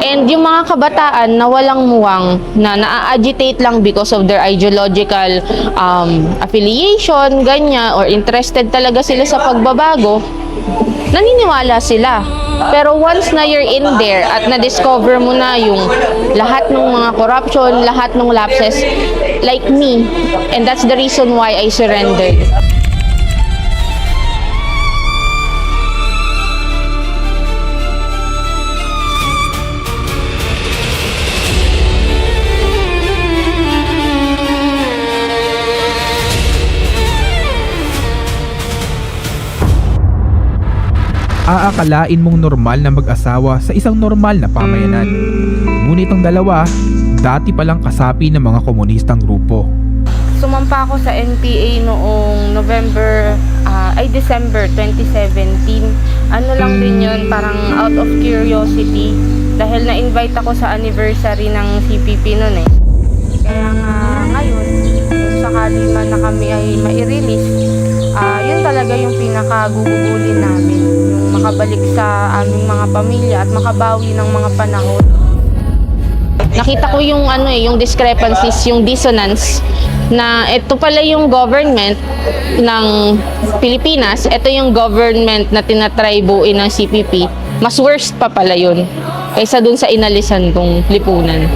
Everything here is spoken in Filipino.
And yung mga kabataan na walang muwang, na na-agitate lang because of their ideological affiliation, ganyan, or interested talaga sila sa pagbabago, naniniwala sila. Pero once na you're in there at na-discover mo na yung lahat ng mga corruption, lahat ng lapses, like me, and that's the reason why I surrendered. Aakalain mong normal na mag-asawa sa isang normal na pamayanan. Ngunit ang dalawa, dati palang kasapi ng mga komunistang grupo. Sumampa ako sa NPA noong December 2017. Ano lang din yun, parang out of curiosity. Dahil na-invite ako sa anniversary ng CPP noon eh. Kaya nga ngayon, kung sakali man na kami ay mai-release, yun talaga yung pinakagugugulin namin. Yung makabalik sa aming mga pamilya at makabawi ng mga panahon. Nakita ko yung yung discrepancies, yung dissonance na ito pala yung government ng Pilipinas, ito yung government na tinatry buuin ng CPP. Mas worst pa pala yun kaysa dun sa inalisan kong lipunan.